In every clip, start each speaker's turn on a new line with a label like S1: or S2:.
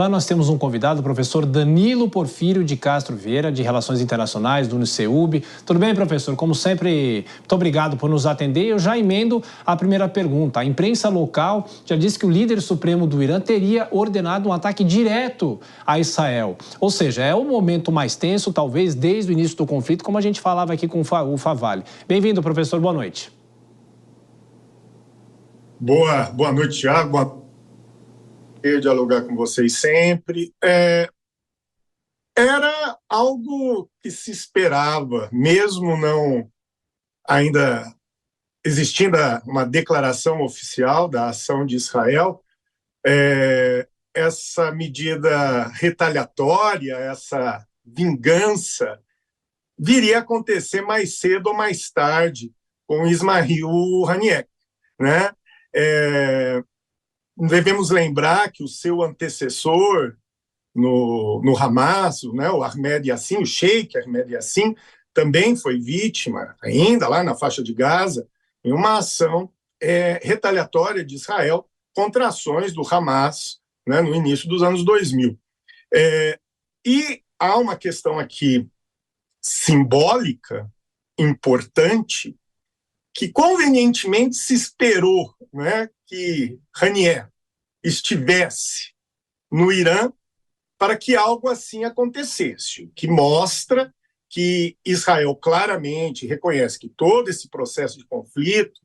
S1: Lá nós temos um convidado, o professor Danilo Porfírio de Castro Vieira, de Relações Internacionais, do UniCeub. Tudo bem, professor? Como sempre, muito obrigado por nos atender. Eu já emendo a primeira pergunta. A imprensa local já disse que o líder supremo do Irã teria ordenado um ataque direto a Israel. Ou seja, é o momento mais tenso, talvez, desde o início do conflito, como a gente falava aqui com o Favale. Bem-vindo, professor. Boa noite.
S2: Boa noite, Thiago. Dialogar com vocês sempre. Era algo que se esperava, mesmo não ainda existindo uma declaração oficial da ação de Israel, essa medida retaliatória, essa vingança, viria a acontecer mais cedo ou mais tarde com Ismail Haniyeh, né? Devemos lembrar que o seu antecessor no Hamas, né, o Ahmed Yassin, o Sheikh Ahmed Yassin, também foi vítima, ainda lá na faixa de Gaza, em uma ação retaliatória de Israel contra ações do Hamas, né, no início dos anos 2000. E há uma questão aqui simbólica, importante, que convenientemente se esperou, né, que Haniyeh estivesse no Irã para que algo assim acontecesse, que mostra que Israel claramente reconhece que todo esse processo de conflito,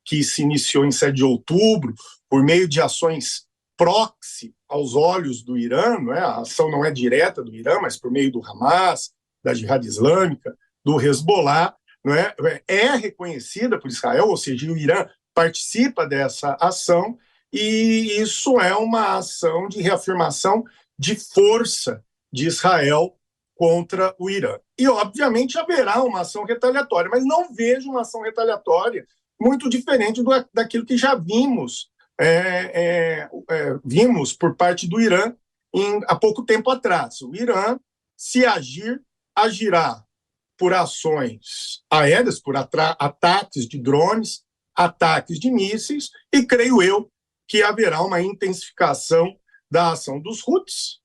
S2: que se iniciou em 7 de outubro, por meio de ações proxy aos olhos do Irã, não é? A ação não é direta do Irã, mas por meio do Hamas, da Jihad Islâmica, do Hezbollah, não é? É reconhecida por Israel, ou seja, o Irã participa dessa ação, e isso é uma ação de reafirmação de força de Israel contra o Irã. E, obviamente, haverá uma ação retaliatória, mas não vejo uma ação retaliatória muito diferente daquilo que já vimos por parte do Irã há pouco tempo atrás. O Irã, se agirá por ações aéreas, por ataques de drones, ataques de mísseis, e creio eu que haverá uma intensificação da ação dos Houthis,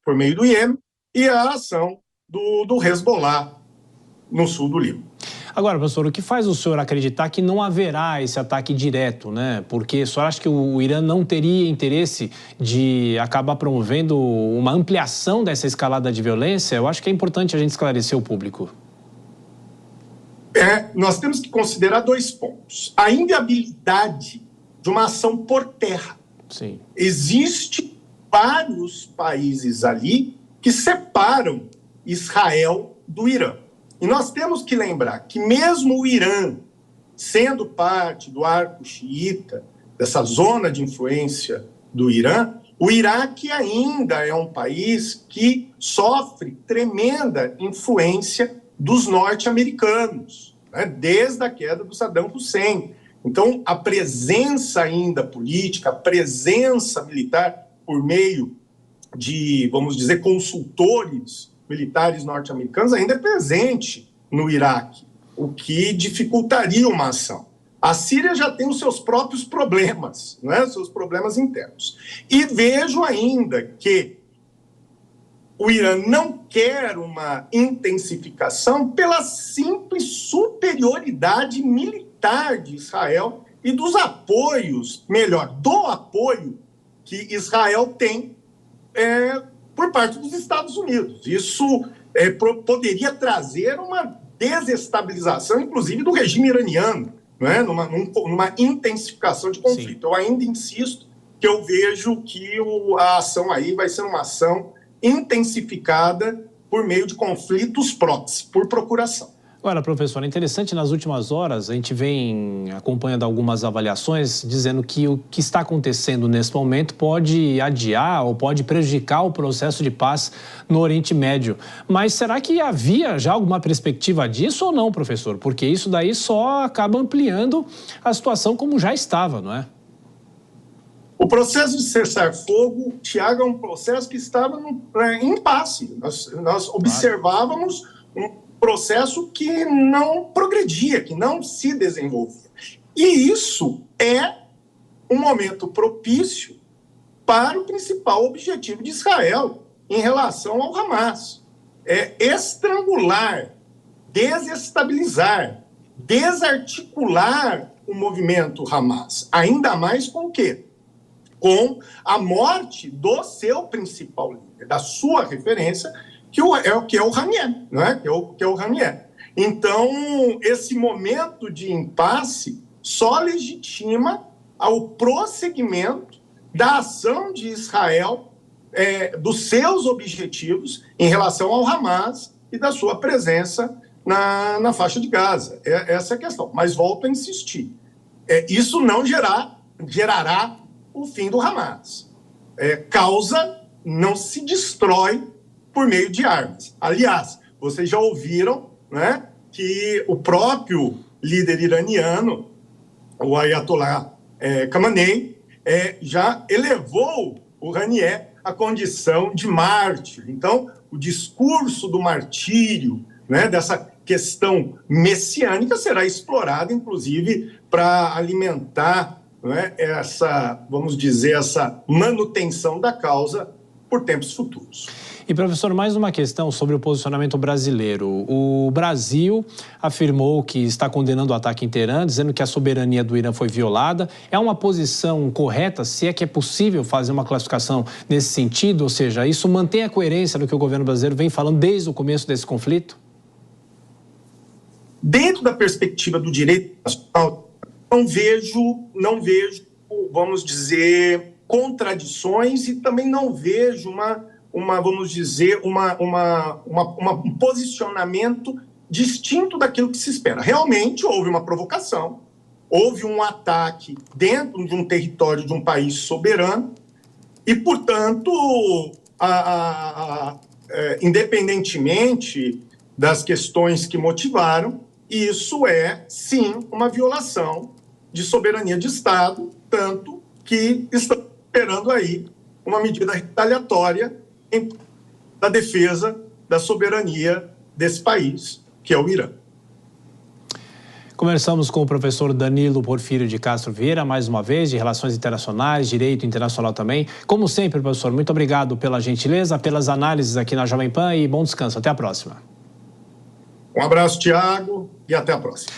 S2: por meio do Iêmen, e a ação do Hezbollah no sul do Líbano.
S1: Agora, professor, o que faz o senhor acreditar que não haverá esse ataque direto, né? Porque o senhor acha que o Irã não teria interesse de acabar promovendo uma ampliação dessa escalada de violência? Eu acho que é importante a gente esclarecer o público.
S2: Nós temos que considerar 2 pontos. A inviabilidade de uma ação por terra.
S1: Sim.
S2: Existem vários países ali que separam Israel do Irã. E nós temos que lembrar que mesmo o Irã, sendo parte do arco xiita, dessa zona de influência do Irã, o Iraque ainda é um país que sofre tremenda influência dos norte-americanos, né, desde a queda do Saddam Hussein. Então, a presença ainda política, a presença militar por meio de, vamos dizer, consultores militares norte-americanos ainda é presente no Iraque, o que dificultaria uma ação. A Síria já tem os seus próprios problemas, né, seus problemas internos. E vejo ainda que o Irã não quer uma intensificação pela simples superioridade militar de Israel e dos apoios, do apoio que Israel tem por parte dos Estados Unidos. Isso poderia trazer uma desestabilização, inclusive, do regime iraniano, né? numa intensificação de conflito. Sim. Eu ainda insisto que eu vejo que a ação aí vai ser uma ação intensificada por meio de conflitos proxy, por procuração.
S1: Agora, professor, é interessante, nas últimas horas, a gente vem acompanhando algumas avaliações dizendo que o que está acontecendo nesse momento pode adiar ou pode prejudicar o processo de paz no Oriente Médio. Mas será que havia já alguma perspectiva disso ou não, professor? Porque isso daí só acaba ampliando a situação como já estava, não é?
S2: O processo de cessar-fogo, Tiago, é um processo que estava em impasse. Nós observávamos um processo que não progredia, que não se desenvolvia. E isso é um momento propício para o principal objetivo de Israel em relação ao Hamas. É estrangular, desestabilizar, desarticular o movimento Hamas. Ainda mais com o quê? Com a morte do seu principal líder, da sua referência, que é o Haniel, não é? Que é o Haniel. Então, esse momento de impasse só legitima ao prosseguimento da ação de Israel, dos seus objetivos em relação ao Hamas e da sua presença na faixa de Gaza. Essa é a questão. Mas volto a insistir. Isso não gerará o fim do Hamas. Causa não se destrói por meio de armas. Aliás, vocês já ouviram, né, que o próprio líder iraniano, o Ayatollah Khamenei, já elevou o Haniel à condição de mártir. Então, o discurso do martírio, né, dessa questão messiânica, será explorado, inclusive, para alimentar, né, vamos dizer, essa manutenção da causa por tempos futuros.
S1: E, professor, mais uma questão sobre o posicionamento brasileiro. O Brasil afirmou que está condenando o ataque em Teherã, dizendo que a soberania do Irã foi violada. É uma posição correta, se é que é possível fazer uma classificação nesse sentido? Ou seja, isso mantém a coerência do que o governo brasileiro vem falando desde o começo desse conflito?
S2: Dentro da perspectiva do direito nacional, não vejo, vamos dizer, contradições e também não vejo um posicionamento distinto daquilo que se espera. Realmente houve uma provocação, houve um ataque dentro de um território de um país soberano e, portanto, independentemente das questões que motivaram, isso é, sim, uma violação de soberania de Estado, tanto que estamos esperando aí uma medida retaliatória da defesa da soberania desse país, que é o Irã.
S1: Conversamos com o professor Danilo Porfírio de Castro Vieira, mais uma vez, de Relações Internacionais, Direito Internacional também. Como sempre, professor, muito obrigado pela gentileza, pelas análises aqui na Jovem Pan e bom descanso. Até a próxima.
S2: Um abraço, Tiago, e até a próxima.